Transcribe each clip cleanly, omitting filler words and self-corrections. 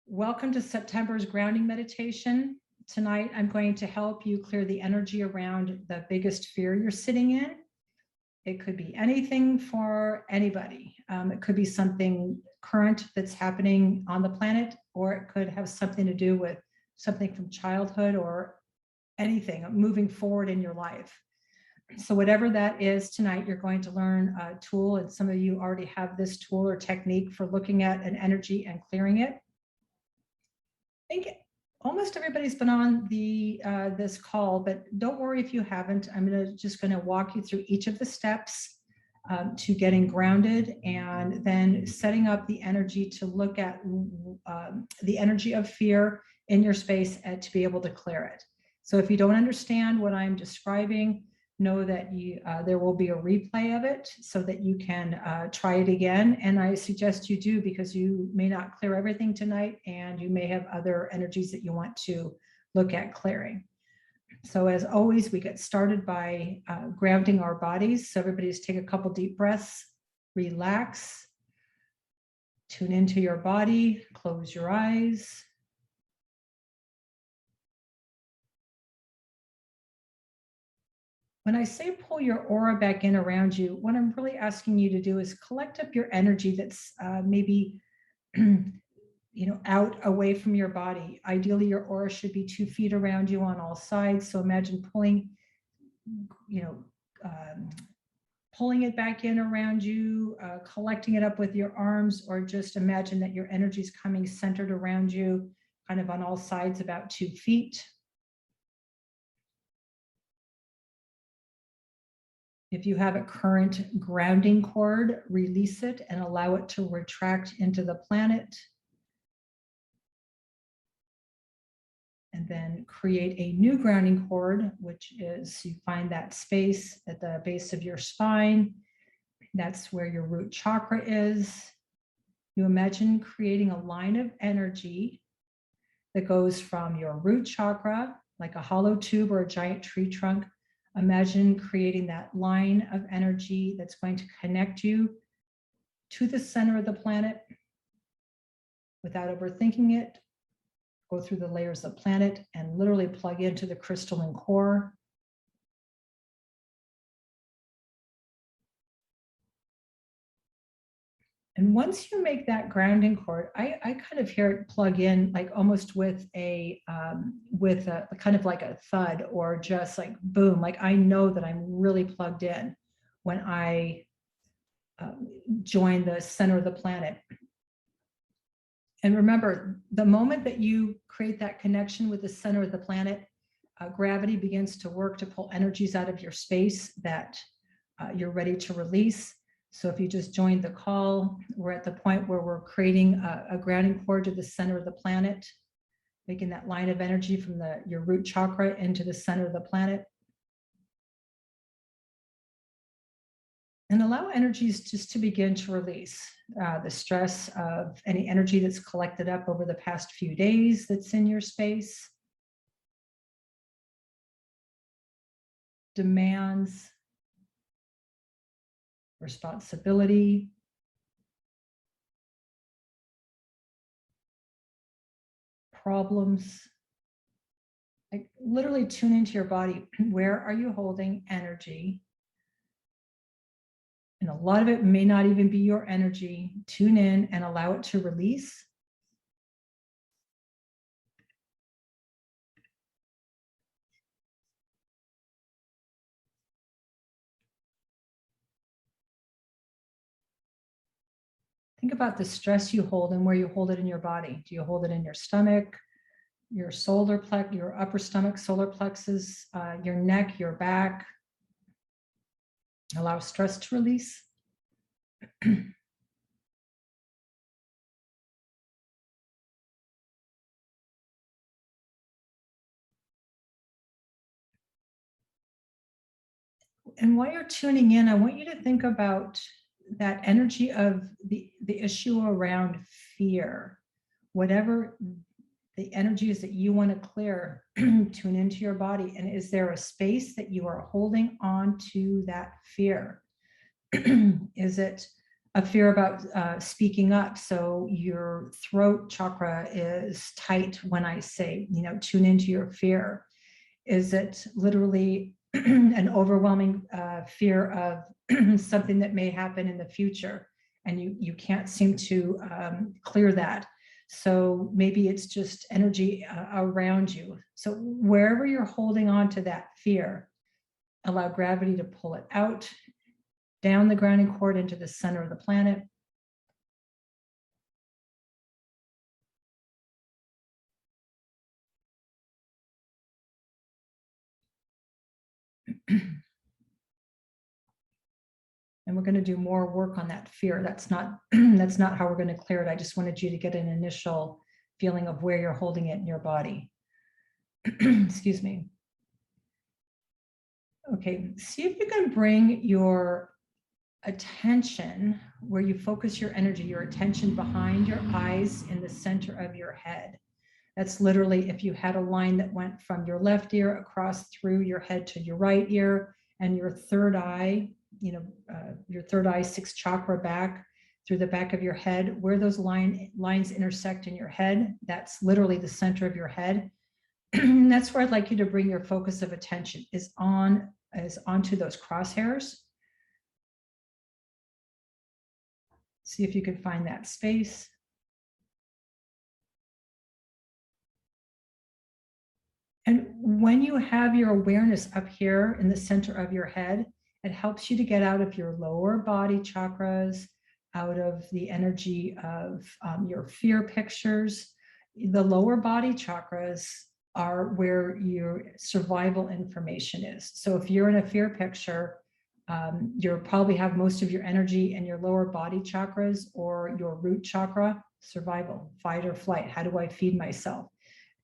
Welcome to September's grounding meditation. Tonight, I'm going to help you clear the energy around the biggest fear you're sitting in. It could be anything for anybody. It could be something current that's happening on the planet, or it could have something to do with something from childhood or anything moving forward in your life. So whatever that is, tonight you're going to learn a tool, and some of you already have this tool or technique for looking at an energy and clearing it. I think almost everybody's been on this call, but don't worry if you haven't. I'm just going to walk you through each of the steps to getting grounded, and then setting up the energy to look at the energy of fear in your space and to be able to clear it. So if you don't understand what I'm describing, know that there will be a replay of it so that you can try it again. And I suggest you do, because you may not clear everything tonight and you may have other energies that you want to look at clearing. So as always, we get started by grounding our bodies. So everybody just take a couple deep breaths, relax, tune into your body, close your eyes. When I say pull your aura back in around you, what I'm really asking you to do is collect up your energy that's maybe out away from your body. Ideally, your aura should be 2 feet around you on all sides. So imagine pulling it back in around you, collecting it up with your arms, or just imagine that your energy is coming centered around you, kind of on all sides, about 2 feet. If you have a current grounding cord, release it and allow it to retract into the planet. And then create a new grounding cord, which is, you find that space at the base of your spine. That's where your root chakra is. You imagine creating a line of energy that goes from your root chakra, like a hollow tube or a giant tree trunk. Imagine creating that line of energy that's going to connect you to the center of the planet without overthinking it. Go through the layers of the planet and literally plug into the crystalline core. And once you make that grounding cord, I kind of hear it plug in, like almost with a kind of like a thud, or just like boom. Like I know that I'm really plugged in when I join the center of the planet. And remember, the moment that you create that connection with the center of the planet, gravity begins to work to pull energies out of your space that you're ready to release. So if you just joined the call, we're at the point where we're creating a grounding cord to the center of the planet, making that line of energy from your root chakra into the center of the planet. And allow energies just to begin to release the stress of any energy that's collected up over the past few days that's in your space. Demands, responsibility, problems. Like literally tune into your body. Where are you holding energy? And a lot of it may not even be your energy. Tune in and allow it to release. Think about the stress you hold and where you hold it in your body. Do you hold it in your stomach, your solar plexus, your upper stomach, solar plexus, your neck, your back? Allow stress to release. And while you're tuning in, I want you to think about that energy of the issue around fear. Whatever the energy is that you want to clear, tune into your body. And is there a space that you are holding on to that fear? Is it a fear about speaking up. So your throat chakra is tight when I say, tune into your fear. Is it literally an overwhelming fear of something that may happen in the future, and you can't seem to clear that? So maybe it's just energy around you. So wherever you're holding on to that fear, allow gravity to pull it out, down the grounding cord into the center of the planet. And we're going to do more work on that fear. That's not that's not how we're going to clear it. I just wanted you to get an initial feeling of where you're holding it in your body. Excuse me. Okay, see if you can bring your attention where you focus your energy, your attention behind your eyes in the center of your head. That's literally if you had a line that went from your left ear across through your head to your right ear, and your third eye, your third eye, sixth chakra back through the back of your head, where those lines intersect in your head, that's literally the center of your head. That's where I'd like you to bring your focus of attention is onto those crosshairs. See if you can find that space. And when you have your awareness up here in the center of your head, it helps you to get out of your lower body chakras, out of the energy of your fear pictures. The lower body chakras are where your survival information is. So if you're in a fear picture, you'll probably have most of your energy in your lower body chakras or your root chakra, survival, fight or flight. How do I feed myself?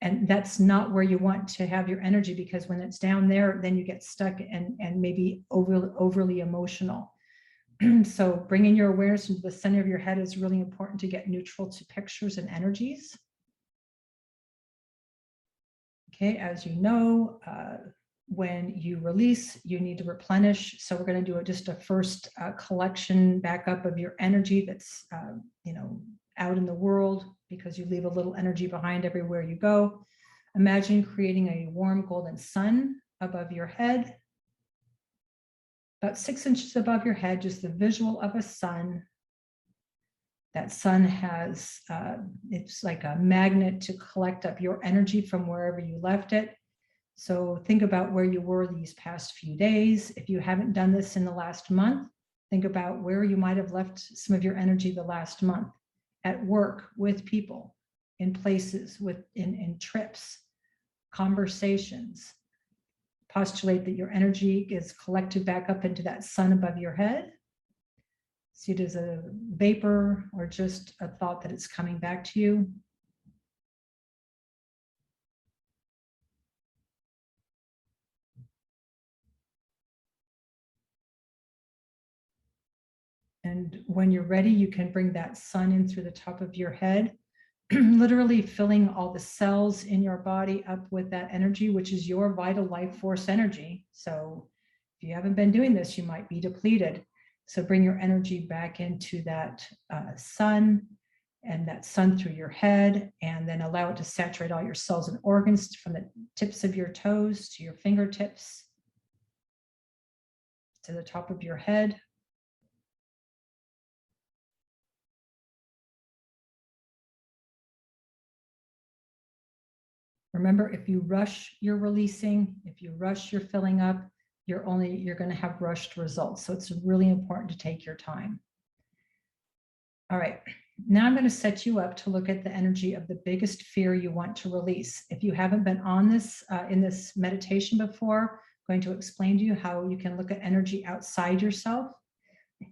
And that's not where you want to have your energy, because when it's down there, then you get stuck and maybe overly emotional. So bringing your awareness into the center of your head is really important to get neutral to pictures and energies. Okay, as you know, when you release, you need to replenish. So we're going to do just a first collection backup of your energy that's, out in the world, because you leave a little energy behind everywhere you go. Imagine creating a warm golden sun above your head, about 6 inches above your head, just the visual of a sun. That sun has, it's like a magnet to collect up your energy from wherever you left it. So think about where you were these past few days. If you haven't done this in the last month, think about where you might have left some of your energy the last month. At work, with people, in places, in trips, conversations. Postulate that your energy is collected back up into that sun above your head. See it as a vapor or just a thought that it's coming back to you. And when you're ready, you can bring that sun in through the top of your head, literally filling all the cells in your body up with that energy, which is your vital life force energy. So if you haven't been doing this, you might be depleted. So bring your energy back into that sun, and that sun through your head, and then allow it to saturate all your cells and organs from the tips of your toes to your fingertips to the top of your head. Remember, if you rush your releasing, if you rush your filling up, you're going to have rushed results. So it's really important to take your time. All right, now I'm going to set you up to look at the energy of the biggest fear you want to release. If you haven't been on this in this meditation before, I'm going to explain to you how you can look at energy outside yourself.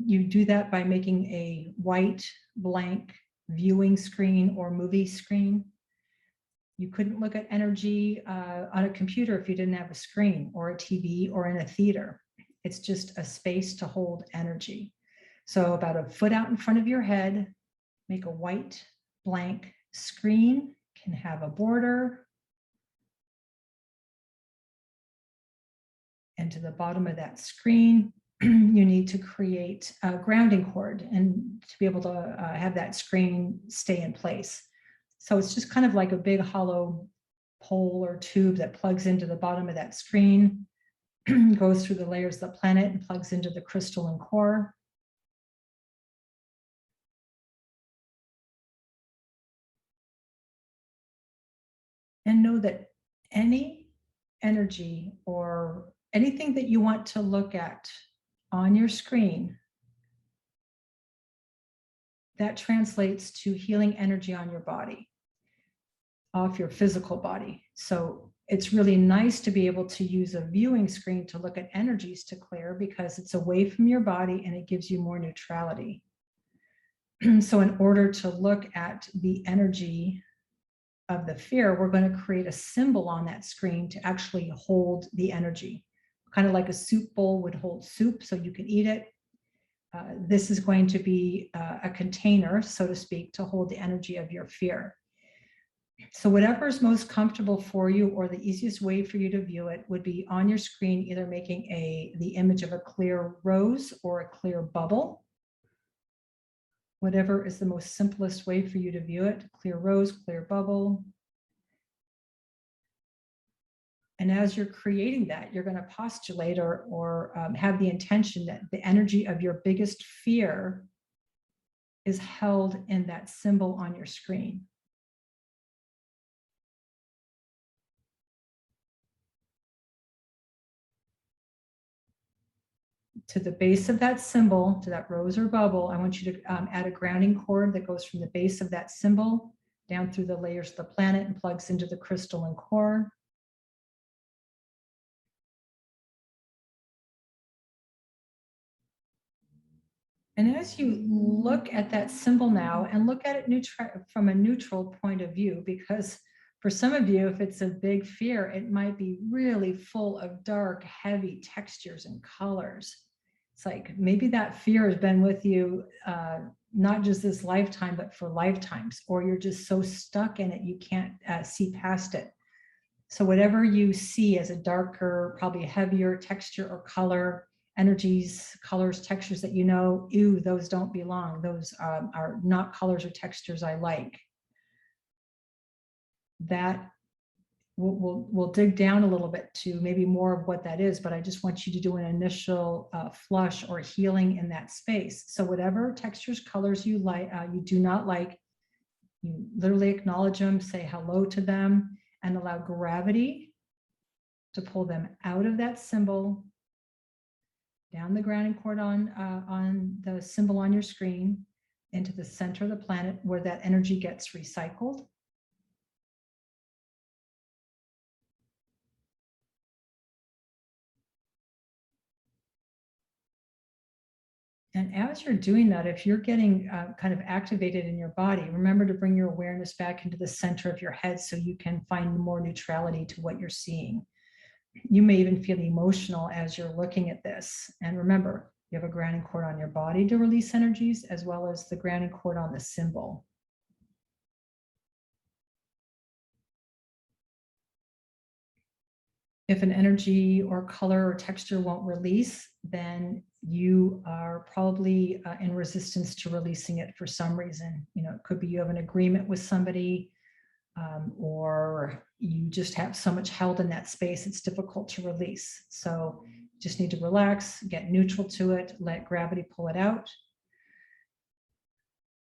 You do that by making a white blank viewing screen or movie screen. You couldn't look at energy on a computer if you didn't have a screen or a TV or in a theater. It's just a space to hold energy. So about a foot out in front of your head, make a white blank screen, can have a border. And to the bottom of that screen, you need to create a grounding cord and to be able to have that screen stay in place. So it's just kind of like a big hollow pole or tube that plugs into the bottom of that screen, goes through the layers of the planet and plugs into the crystalline core. And know that any energy or anything that you want to look at on your screen, that translates to healing energy on your body, off your physical body. So it's really nice to be able to use a viewing screen to look at energies to clear, because it's away from your body and it gives you more neutrality. So in order to look at the energy of the fear, we're going to create a symbol on that screen to actually hold the energy, kind of like a soup bowl would hold soup so you can eat it. This is going to be a container, so to speak, to hold the energy of your fear. So whatever is most comfortable for you, or the easiest way for you to view it, would be on your screen, either making the image of a clear rose or a clear bubble. Whatever is the most simplest way for you to view it, clear rose, clear bubble. And as you're creating that, you're going to postulate or have the intention that the energy of your biggest fear is held in that symbol on your screen. To the base of that symbol, to that rose or bubble, I want you to add a grounding cord that goes from the base of that symbol down through the layers of the planet and plugs into the crystalline core. And as you look at that symbol now, and look at it from a neutral point of view, because for some of you, if it's a big fear, it might be really full of dark, heavy textures and colors. It's like maybe that fear has been with you, not just this lifetime, but for lifetimes, or you're just so stuck in it, you can't see past it. So whatever you see as a darker, probably heavier texture or color, energies, colors, textures that you know, ew, those don't belong. Those are not colors or textures I like. That we'll dig down a little bit to maybe more of what that is, but I just want you to do an initial flush or healing in that space. So whatever textures, colors you like, you do not like, you literally acknowledge them, say hello to them, and allow gravity to pull them out of that symbol, down the grounding cord on the symbol on your screen, into the center of the planet where that energy gets recycled. And as you're doing that, if you're getting kind of activated in your body, remember to bring your awareness back into the center of your head so you can find more neutrality to what you're seeing. You may even feel emotional as you're looking at this. And remember, you have a grounding cord on your body to release energies, as well as the grounding cord on the symbol. If an energy or color or texture won't release, then you are probably in resistance to releasing it for some reason. You know, it could be you have an agreement with somebody, or you just have so much held in that space, it's difficult to release. So you just need to relax, get neutral to it, let gravity pull it out.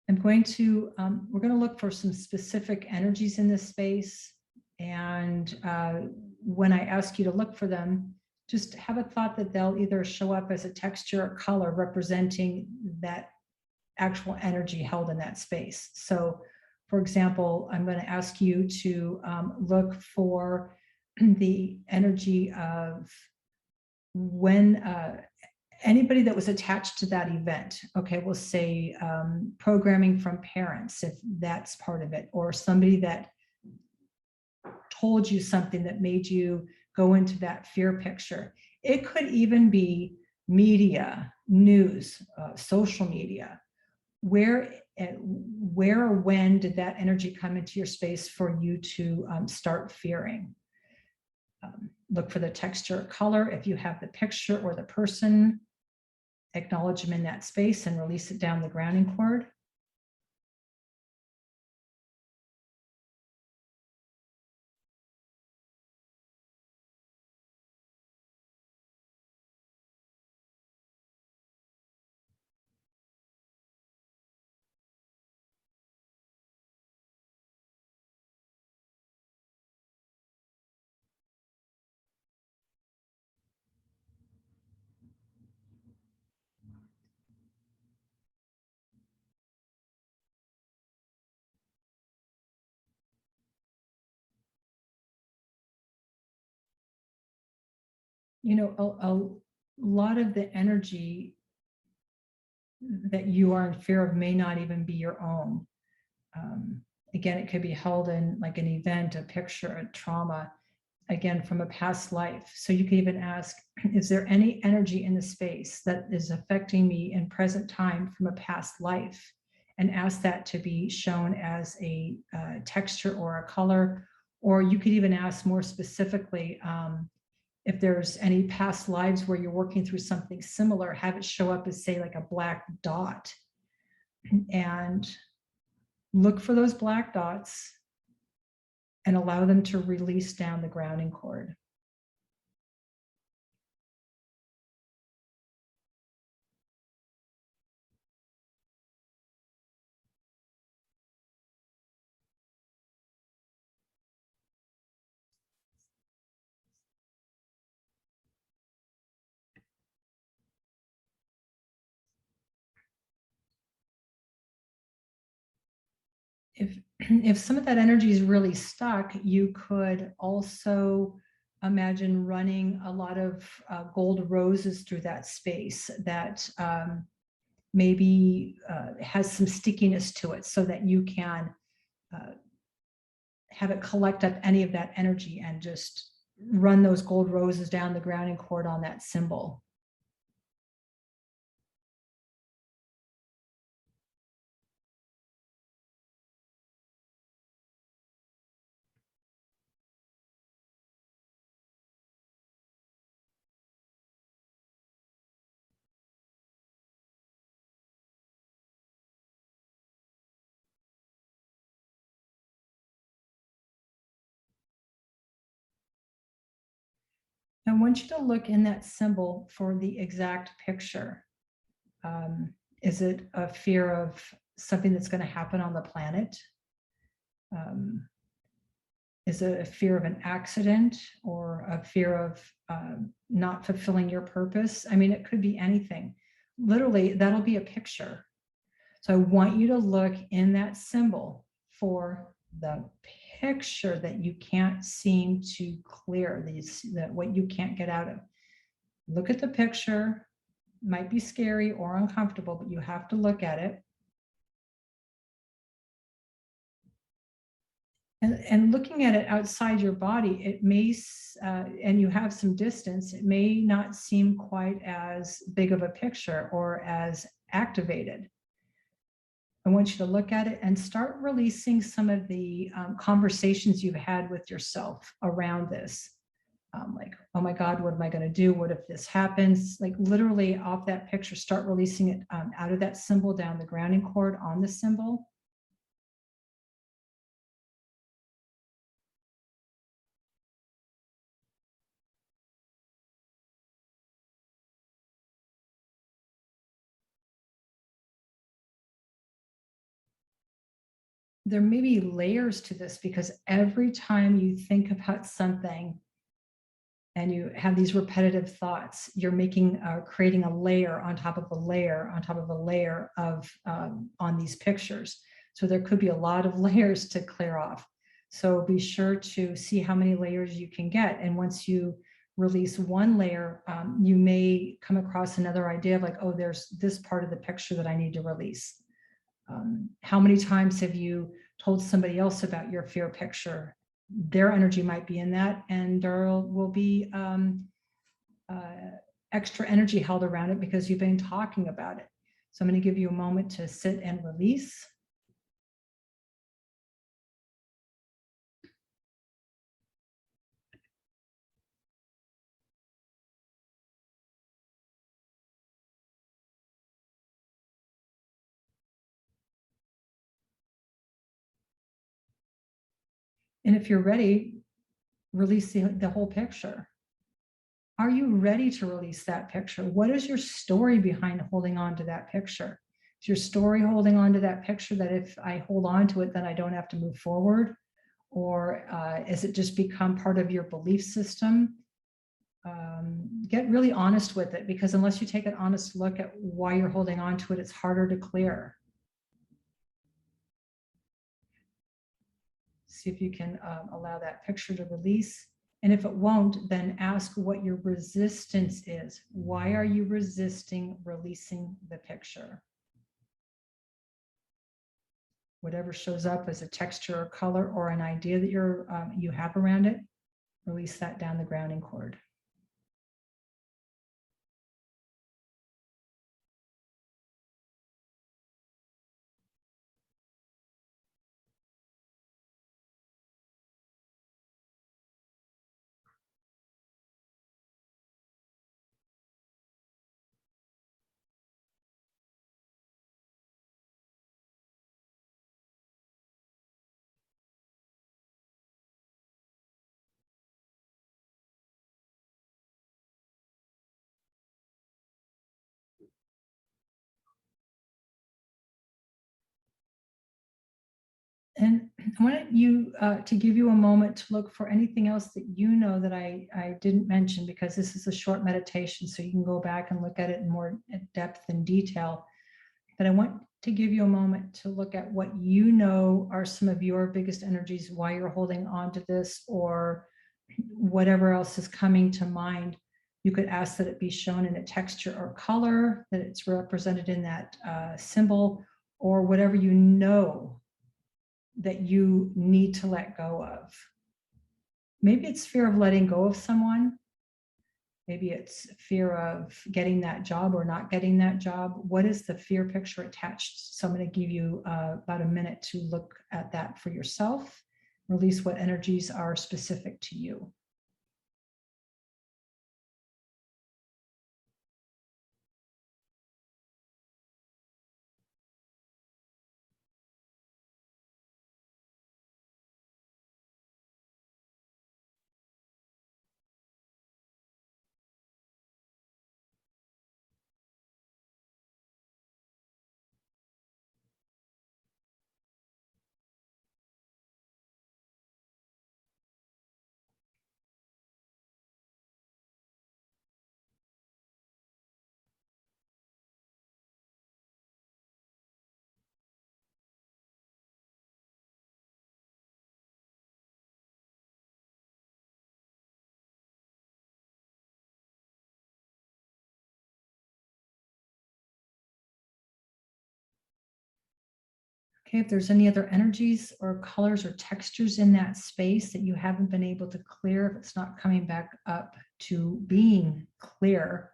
I'm going to, we're going to look for some specific energies in this space. And when I ask you to look for them, just have a thought that they'll either show up as a texture or color representing that actual energy held in that space. So for example, I'm going to ask you to look for the energy of when anybody that was attached to that event. Okay, we'll say programming from parents, if that's part of it, or somebody that told you something that made you go into that fear picture. It could even be media, news, social media. Where or when did that energy come into your space for you to start fearing? Look for the texture or color if you have the picture or the person. acknowledge them in that space and release it down the grounding cord. You know, a lot of the energy that you are in fear of may not even be your own. Again, it could be held in like an event, a picture, a trauma, again, from a past life. So you could even ask, is there any energy in the space that is affecting me in present time from a past life? And ask that to be shown as a texture or a color. Or you could even ask more specifically, if there's any past lives where you're working through something similar, have it show up as, say, like a black dot. And look for those black dots and allow them to release down the grounding cord. If some of that energy is really stuck, you could also imagine running a lot of gold roses through that space that maybe has some stickiness to it, so that you can have it collect up any of that energy and just run those gold roses down the grounding cord on that symbol. I want you to look in that symbol for the exact picture. Is it a fear of something that's going to happen on the planet? Is it a fear of an accident or a fear of not fulfilling your purpose? I mean, it could be anything. Literally, that'll be a picture. So I want you to look in that symbol for the picture that you can't seem to clear, that what you can't get out of. Look at the picture. It might be scary or uncomfortable, but you have to look at it. And looking at it outside your body, it may, and you have some distance, it may not seem quite as big of a picture or as activated. I want you to look at it and start releasing some of the conversations you've had with yourself around this. Like, oh my God, what am I going to do? What if this happens? Like literally off that picture, start releasing it out of that symbol down the grounding cord on the symbol. There may be layers to this, because every time you think about something and you have these repetitive thoughts, you're creating a layer on top of a layer on top of a layer of on these pictures. So there could be a lot of layers to clear off. So be sure to see how many layers you can get. And once you release one layer, you may come across another idea of like, oh, there's this part of the picture that I need to release. How many times have you told somebody else about your fear picture? Their energy might be in that, and there will be extra energy held around it because you've been talking about it. So I'm going to give you a moment to sit and release. And if you're ready, release the whole picture. Are you ready to release that picture? What is your story behind holding on to that picture? Is your story holding on to that picture that if I hold on to it, then I don't have to move forward? Or is it just become part of your belief system? Get really honest with it, because unless you take an honest look at why you're holding on to it, it's harder to clear. See if you can allow that picture to release. And if it won't, then ask what your resistance is. Why are you resisting releasing the picture? Whatever shows up as a texture or color or an idea that you have around it, release that down the grounding cord. And I want you to give you a moment to look for anything else that you know that I didn't mention, because this is a short meditation, so you can go back and look at it in more depth and detail. But I want to give you a moment to look at what you know are some of your biggest energies, why you're holding on to this, or whatever else is coming to mind. You could ask that it be shown in a texture or color, that it's represented in that symbol, or whatever you know that you need to let go of. Maybe it's fear of letting go of someone. Maybe it's fear of getting that job or not getting that job. What is the fear picture attached? So I'm going to give you about a minute to look at that for yourself. Release what energies are specific to you. Okay, if there's any other energies or colors or textures in that space that you haven't been able to clear, if it's not coming back up to being clear,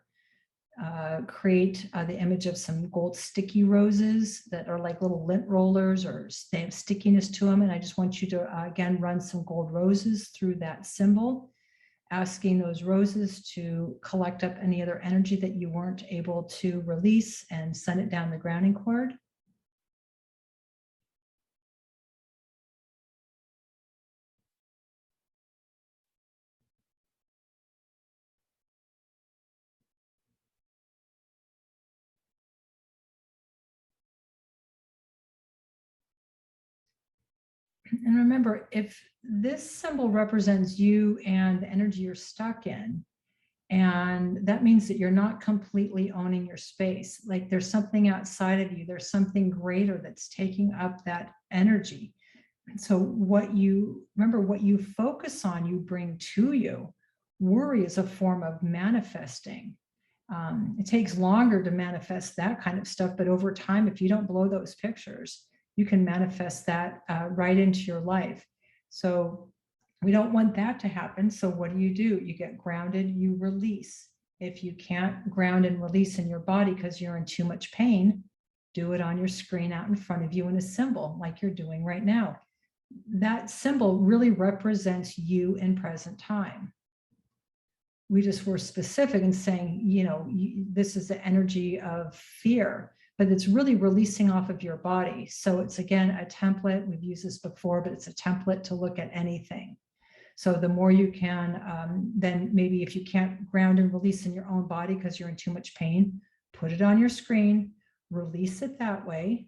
create the image of some gold sticky roses that are like little lint rollers, or they have stickiness to them. And I just want you to, again, run some gold roses through that symbol, asking those roses to collect up any other energy that you weren't able to release and send it down the grounding cord. And remember, if this symbol represents you and the energy you're stuck in, and that means that you're not completely owning your space. Like there's something outside of you, there's something greater that's taking up that energy. And so what you focus on, you bring to you. Worry is a form of manifesting. It takes longer to manifest that kind of stuff, but over time, if you don't blow those pictures, you can manifest that right into your life. So we don't want that to happen. So what do? You get grounded, you release. If you can't ground and release in your body because you're in too much pain, do it on your screen out in front of you in a symbol like you're doing right now. That symbol really represents you in present time. We just were specific in saying, this is the energy of fear. but it's really releasing off of your body. So it's, again, a template. We've used this before, but it's a template to look at anything. So the more you can, then maybe if you can't ground and release in your own body because you're in too much pain, put it on your screen, release it that way.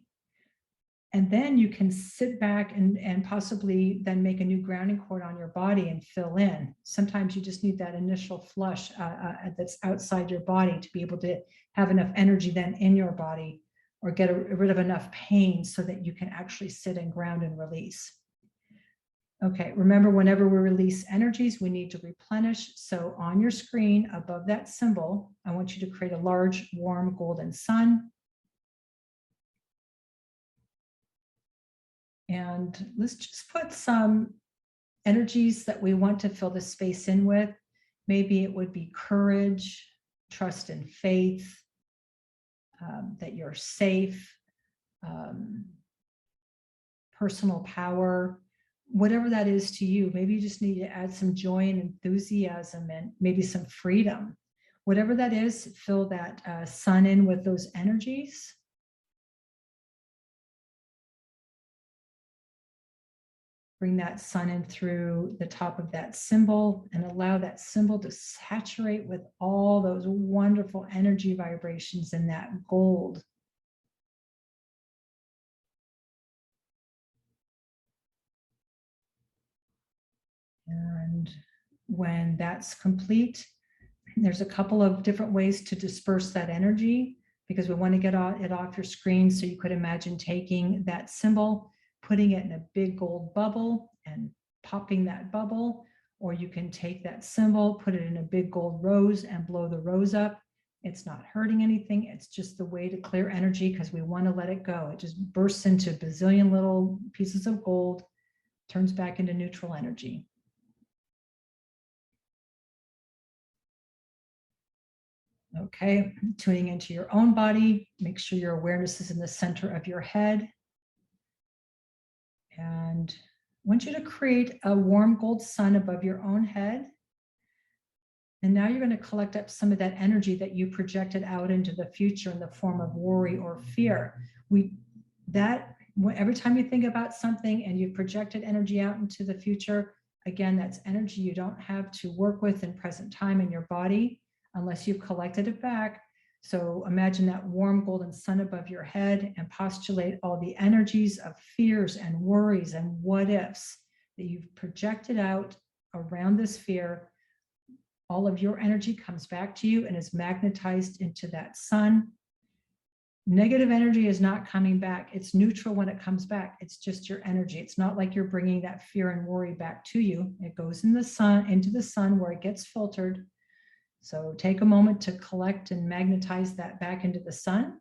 And then you can sit back and possibly then make a new grounding cord on your body and fill in. Sometimes you just need that initial flush that's outside your body to be able to have enough energy then in your body, or get rid of enough pain so that you can actually sit and ground and release. Okay, remember, whenever we release energies, we need to replenish. So on your screen above that symbol, I want you to create a large, warm, golden sun. And let's just put some energies that we want to fill the space in with. Maybe it would be courage, trust and faith, that you're safe, personal power, whatever that is to you. Maybe you just need to add some joy and enthusiasm and maybe some freedom. Whatever that is, fill that sun in with those energies. Bring that sun in through the top of that symbol and allow that symbol to saturate with all those wonderful energy vibrations in that gold. And when that's complete, there's a couple of different ways to disperse that energy, because we want to get it off your screen. So you could imagine taking that symbol, putting it in a big gold bubble and popping that bubble, or you can take that symbol, put it in a big gold rose and blow the rose up. It's not hurting anything. It's just the way to clear energy, because we want to let it go. It just bursts into a bazillion little pieces of gold, turns back into neutral energy. Okay, tuning into your own body. Make sure your awareness is in the center of your head. And I want you to create a warm gold sun above your own head. And now you're going to collect up some of that energy that you projected out into the future in the form of worry or fear. Every time you think about something and you've projected energy out into the future, again, that's energy you don't have to work with in present time in your body unless you've collected it back. So imagine that warm golden sun above your head and postulate all the energies of fears and worries and what ifs that you've projected out around this fear. All of your energy comes back to you and is magnetized into that sun. Negative energy is not coming back. It's neutral when it comes back. It's just your energy. It's not like you're bringing that fear and worry back to you. It goes in the sun, into the sun, where it gets filtered. So take a moment to collect and magnetize that back into the sun.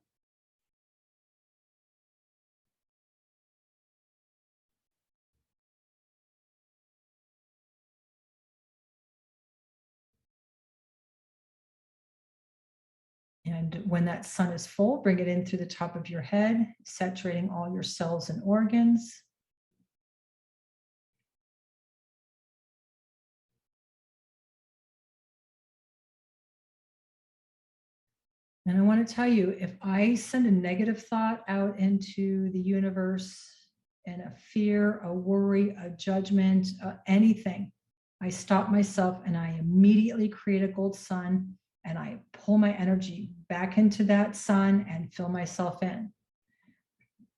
And when that sun is full, bring it in through the top of your head, saturating all your cells and organs. And I want to tell you, if I send a negative thought out into the universe, and a fear, a worry, a judgment, anything, I stop myself and I immediately create a gold sun, and I pull my energy back into that sun and fill myself in.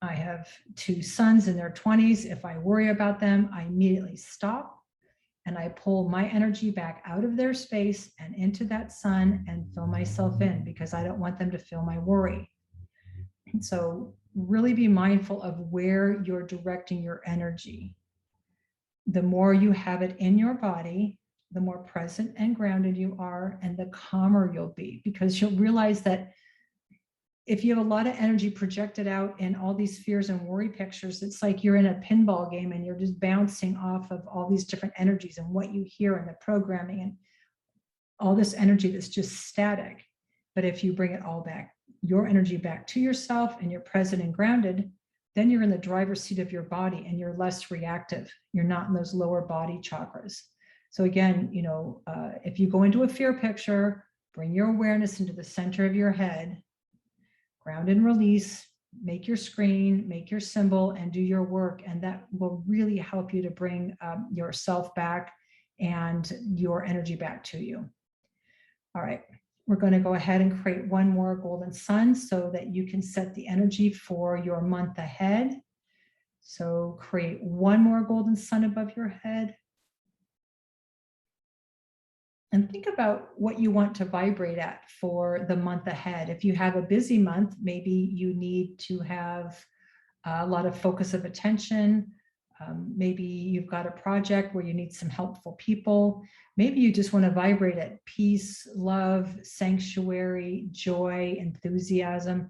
I have 2 sons in their 20s. If I worry about them, I immediately stop and I pull my energy back out of their space and into that sun and fill myself in, because I don't want them to feel my worry. And so really be mindful of where you're directing your energy. The more you have it in your body, the more present and grounded you are, and the calmer you'll be, because you'll realize that if you have a lot of energy projected out in all these fears and worry pictures, it's like you're in a pinball game and you're just bouncing off of all these different energies and what you hear in the programming and all this energy that's just static. But if you bring it all back, your energy back to yourself, and you're present and grounded, then you're in the driver's seat of your body and you're less reactive. You're not in those lower body chakras. So again, if you go into a fear picture, bring your awareness into the center of your head, ground and release, make your screen, make your symbol, and do your work. And that will really help you to bring yourself back and your energy back to you. All right, we're going to go ahead and create one more golden sun so that you can set the energy for your month ahead. So create one more golden sun above your head. And think about what you want to vibrate at for the month ahead. If you have a busy month, maybe you need to have a lot of focus of attention. Maybe you've got a project where you need some helpful people. Maybe you just want to vibrate at peace, love, sanctuary, joy, enthusiasm.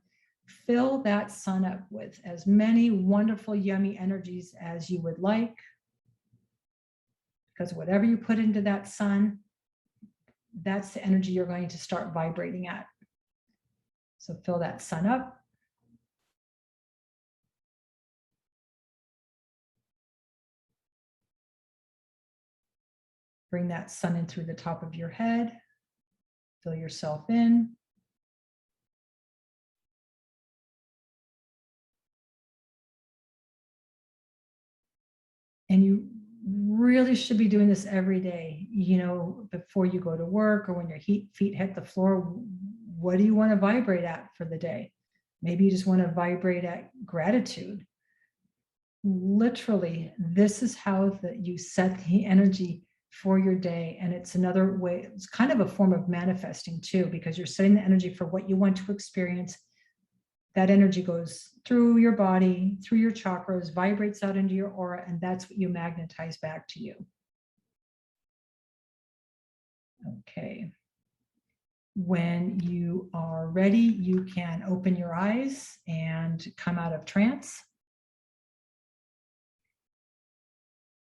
Fill that sun up with as many wonderful, yummy energies as you would like. Because whatever you put into that sun, that's the energy you're going to start vibrating at. So fill that sun up. Bring that sun in through the top of your head. Fill yourself in. And you really should be doing this every day, you know, before you go to work or when your feet hit the floor. What do you want to vibrate at for the day? Maybe you just want to vibrate at gratitude. Literally, this is how you set the energy for your day. And it's another way, it's kind of a form of manifesting too, because you're setting the energy for what you want to experience. That energy goes through your body, through your chakras, vibrates out into your aura, and that's what you magnetize back to you. Okay. When you are ready, you can open your eyes and come out of trance.